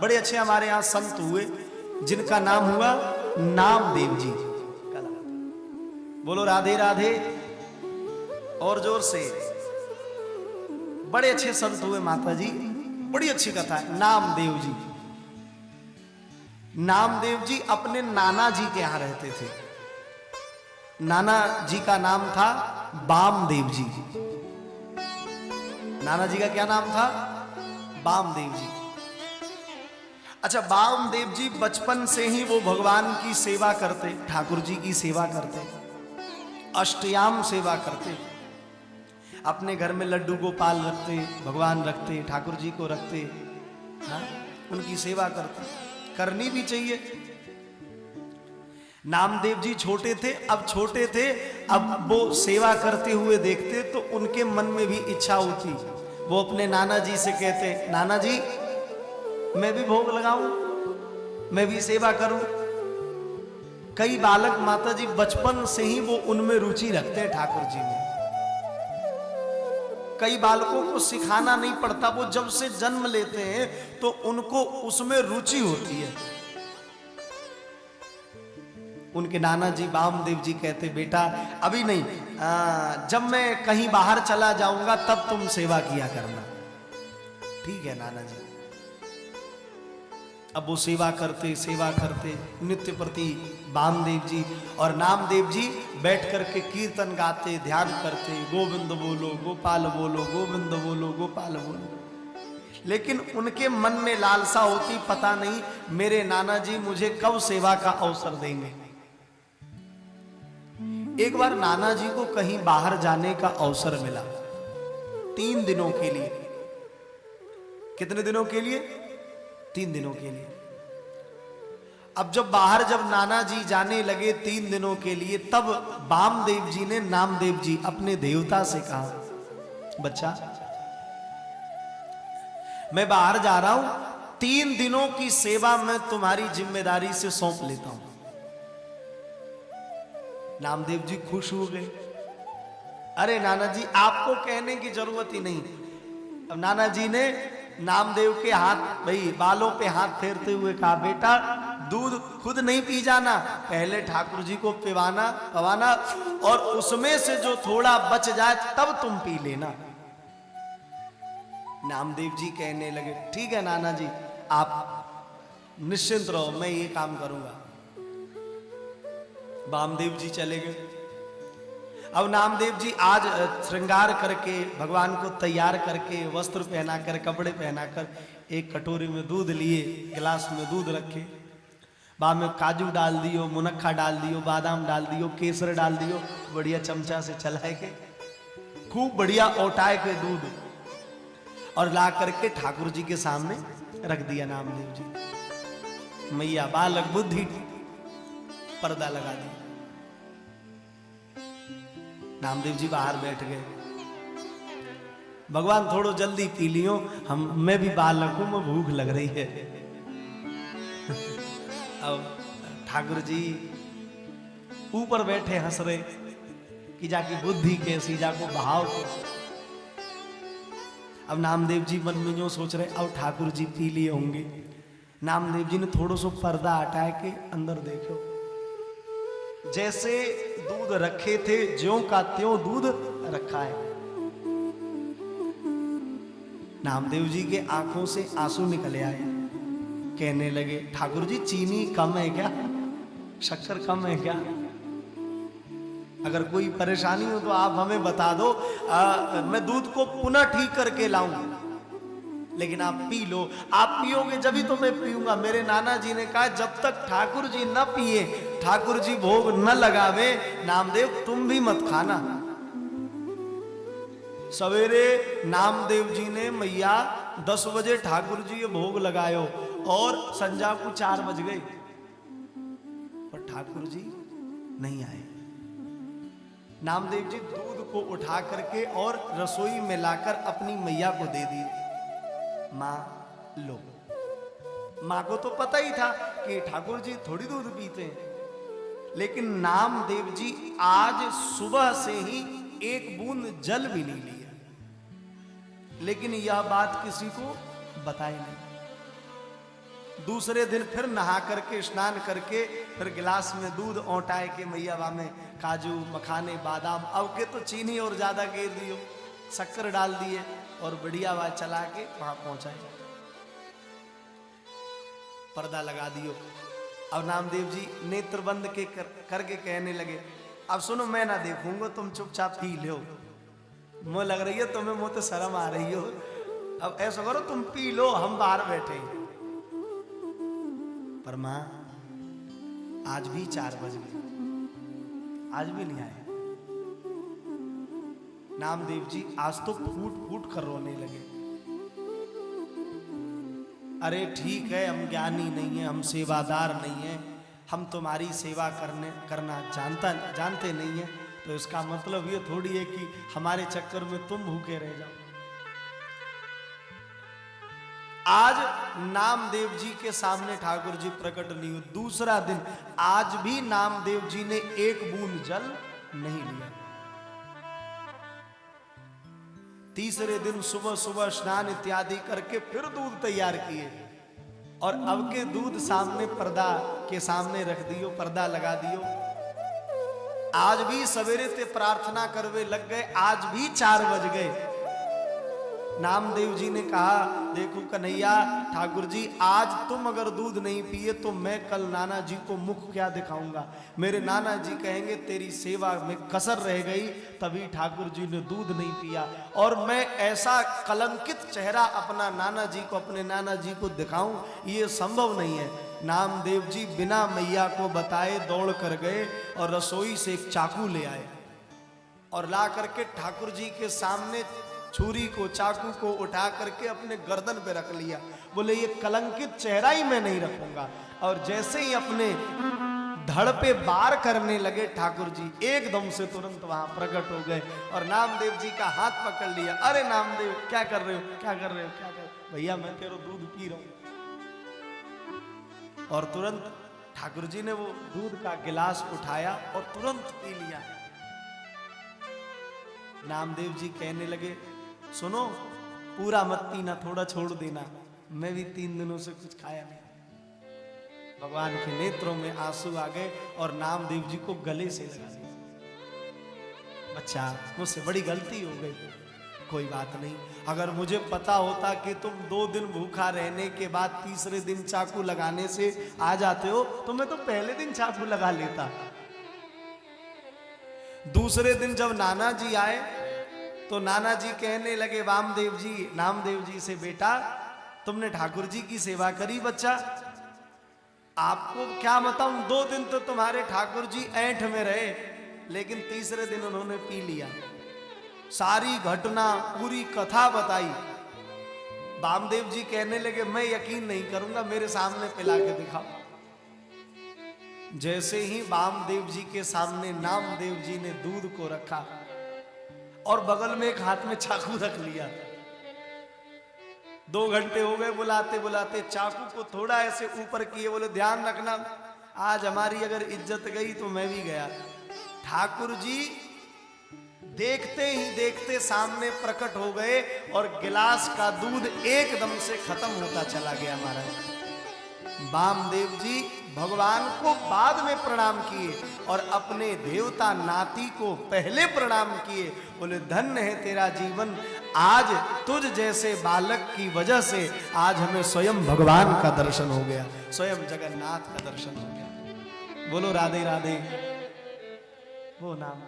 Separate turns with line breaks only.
बड़े अच्छे हमारे यहाँ संत हुए जिनका नाम हुआ नामदेव जी। बोलो राधे राधे और जोर से। बड़े अच्छे संत हुए माता जी, बड़ी अच्छी कथा है। नामदेव जी, नामदेव जी अपने नाना जी के यहां रहते थे। नाना जी का नाम था बामदेव जी। नाना जी का क्या नाम था? बामदेव जी। अच्छा, बामदेव जी बचपन से ही वो भगवान की सेवा करते, ठाकुर जी की सेवा करते, अष्टयाम सेवा करते। अपने घर में लड्डू गोपाल रखते, भगवान रखते, ठाकुर जी को रखते, हाँ? उनकी सेवा करते, करनी भी चाहिए। नामदेव जी छोटे थे, अब वो सेवा करते हुए देखते तो उनके मन में भी इच्छा होती। वो अपने नाना जी से कहते, नाना जी मैं भी भोग लगाऊं, मैं भी सेवा करूं। कई बालक माता जी बचपन से ही वो उनमें रुचि रखते हैं, ठाकुर जी में। कई बालकों को सिखाना नहीं पड़ता, वो जब से जन्म लेते हैं तो उनको उसमें रुचि होती है। उनके नाना जी बामदेव जी कहते, बेटा अभी नहीं, जब मैं कहीं बाहर चला जाऊंगा तब तुम सेवा किया करना। ठीक है नाना जी। अब वो सेवा करते नित्य प्रति बामदेव जी। और नामदेव जी बैठ करके कीर्तन गाते, ध्यान करते, गोविंद बोलो गोपाल बोलो, गोविंद बोलो गोपाल बोलो। लेकिन उनके मन में लालसा होती, पता नहीं मेरे नाना जी मुझे कब सेवा का अवसर देंगे। एक बार नाना जी को कहीं बाहर जाने का अवसर मिला, 3 दिनों के लिए। कितने दिनों के लिए? 3 दिनों के लिए। अब जब नाना जी जाने लगे 3 दिनों के लिए, तब बामदेव जी ने नामदेव जी अपने देवता से कहा, बच्चा मैं बाहर जा रहा हूं, 3 दिनों की सेवा मैं तुम्हारी जिम्मेदारी से सौंप लेता हूं। नामदेव जी खुश हो गए। अरे नाना जी आपको कहने की जरूरत ही नहीं। अब नाना जी ने नामदेव के हाथ, भाई बालों पे हाथ फेरते हुए कहा, बेटा दूध खुद नहीं पी जाना, पहले ठाकुर जी को पवाना और उसमें से जो थोड़ा बच जाए तब तुम पी लेना। नामदेव जी कहने लगे, ठीक है नाना जी आप निश्चिंत रहो, मैं ये काम करूंगा। बामदेव जी चले गए। अब नामदेव जी आज श्रृंगार करके, भगवान को तैयार करके, वस्त्र पहनाकर, कपड़े पहनाकर, एक कटोरी में दूध लिए, गिलास में दूध रखे, बाद में काजू डाल दियो, मुनक्खा डाल दियो, बादाम डाल दियो, केसर डाल दियो, बढ़िया चमचा से चलाए के खूब बढ़िया ओटाए के दूध, और ला करके ठाकुर जी के सामने रख दिया। नामदेव जी मैया बालक बुद्धि पर्दा लगा दिया। नामदेव जी बाहर बैठ गए। भगवान थोड़ो जल्दी पी लियो, मैं भी बालक हूं, मैं भूख लग रही है। अब ठाकुर जी ऊपर बैठे हंस रहे कि जाकी बुद्धि कैसी, जाको भाव कैसे। अब नामदेव जी मन में जो सोच रहे, अब ठाकुर जी पी लिए होंगे। नामदेव जी ने थोड़ा सो पर्दा हटा के अंदर देखो, जैसे दूध रखे थे ज्यों का त्यों दूध रखा है। नामदेव जी के आंखों से आंसू निकल आए। कहने लगे, ठाकुर जी चीनी कम है क्या, शक्कर कम है क्या? अगर कोई परेशानी हो तो आप हमें बता दो, मैं दूध को पुनः ठीक करके लाऊं, लेकिन आप पी लो। आप पियोगे जब तो मैं पीऊंगा। मेरे नाना जी ने कहा, जब तक ठाकुर जी न पिए, ठाकुर जी भोग न लगावे, नामदेव तुम भी मत खाना। सवेरे नामदेव जी ने मैया 10 बजे ठाकुर जी ये भोग लगायो और संजा को 4 बज गए, पर ठाकुर जी नहीं आए। नामदेव जी दूध को उठा करके और रसोई में लाकर अपनी मैया को दे दिए। मां लो। मां को तो पता ही था कि ठाकुर जी थोड़ी दूध पीते हैं, लेकिन नामदेव जी आज सुबह से ही एक बूंद जल भी नहीं लिया, लेकिन यह बात किसी को बताई नहीं। दूसरे दिन फिर नहा करके स्नान करके फिर गिलास में दूध औटाए के मैया बा में काजू मखाने बादाम अब के तो चीनी और ज्यादा गेर दियो, शक्कर डाल दिए और बढ़िया बात चला के वहां पहुंचाए, पर्दा लगा दियो। अब नामदेव जी नेत्र बंद के करके कहने लगे, अब सुनो मैं ना देखूंगा, तुम चुपचाप पी लो, मुझे लग रही है तुम्हें मुझे तो शर्म आ रही हो, अब ऐसा करो तुम पी लो, हम बाहर बैठे। पर मां आज भी 4 बज गए, आज भी नहीं आए। नामदेव जी आज तो फूट फूट कर रोने लगे। अरे ठीक है, हम ज्ञानी नहीं है, हम सेवादार नहीं है, हम तुम्हारी सेवा करना जानते नहीं है, तो इसका मतलब ये थोड़ी है कि हमारे चक्कर में तुम भूखे रह जाओ। आज नामदेव जी के सामने ठाकुर जी प्रकट नहीं हुए। दूसरा दिन आज भी नामदेव जी ने एक बूंद जल नहीं लिया। तीसरे दिन सुबह सुबह स्नान इत्यादि करके फिर दूध तैयार किए और अब के दूध सामने पर्दा के सामने रख दियो, पर्दा लगा दियो। आज भी सवेरे ते प्रार्थना करवे लग गए, आज भी 4 बज गए। नामदेव जी ने कहा, देखो कन्हैया ठाकुर जी, आज तुम अगर दूध नहीं पिए तो मैं कल नाना जी को मुख क्या दिखाऊंगा। मेरे नाना जी कहेंगे तेरी सेवा में कसर रह गई, तभी ठाकुर जी ने दूध नहीं पिया, और मैं ऐसा कलंकित चेहरा अपना नाना जी को, अपने नाना जी को दिखाऊं, ये संभव नहीं है। नामदेव जी बिना मैया को बताए दौड़ कर गए और रसोई से एक चाकू ले आए और ला करके ठाकुर जी के सामने छुरी को, चाकू को उठा करके अपने गर्दन पे रख लिया। बोले ये कलंकित चेहरा ही मैं नहीं रखूंगा। और जैसे ही अपने धड़ पे बार करने लगे, ठाकुर जी एकदम से तुरंत वहां प्रकट हो गए और नामदेव जी का हाथ पकड़ लिया। अरे नामदेव क्या कर रहे हो, क्या कर रहे हो, क्या कर? भैया मैं तेरा दूध पी रहा हूं। और तुरंत ठाकुर जी ने वो दूध का गिलास उठाया और तुरंत पी लिया। नामदेव जी कहने लगे, सुनो पूरा मत पीना, थोड़ा छोड़ देना, मैं भी 3 दिनों से कुछ खाया नहीं। भगवान के नेत्रों में आंसू आ गए और नामदेव जी को गले से लगा दिया। बच्चा मुझसे बड़ी गलती हो गई, कोई बात नहीं। अगर मुझे पता होता कि तुम 2 दिन भूखा रहने के बाद तीसरे दिन चाकू लगाने से आ जाते हो, तो मैं तो पहले दिन चाकू लगा लेता। दूसरे दिन जब नाना जी आए तो नाना जी कहने लगे वामदेव जी, नामदेव जी से, बेटा तुमने ठाकुर जी की सेवा करी बच्चा, आपको क्या बताऊं, 2 दिन तो तुम्हारे ठाकुर जी ऐंठ में रहे, लेकिन तीसरे दिन उन्होंने पी लिया। सारी घटना पूरी कथा बताई। वामदेव जी कहने लगे मैं यकीन नहीं करूंगा, मेरे सामने पिला के दिखाओ। जैसे ही वामदेव जी के सामने नामदेव जी ने दूध को रखा और बगल में एक हाथ में चाकू रख लिया। 2 घंटे हो गए बुलाते बुलाते, चाकू को थोड़ा ऐसे ऊपर किए, बोले ध्यान रखना आज हमारी अगर इज्जत गई तो मैं भी गया। ठाकुर जी देखते ही देखते सामने प्रकट हो गए और गिलास का दूध एकदम से खत्म होता चला गया। महाराज वामदेव जी भगवान को बाद में प्रणाम किए और अपने देवता नाती को पहले प्रणाम किए। बोले धन्य है तेरा जीवन, आज तुझ जैसे बालक की वजह से आज हमें स्वयं भगवान का दर्शन हो गया, स्वयं जगन्नाथ का दर्शन हो गया। बोलो राधे राधे। वो नाम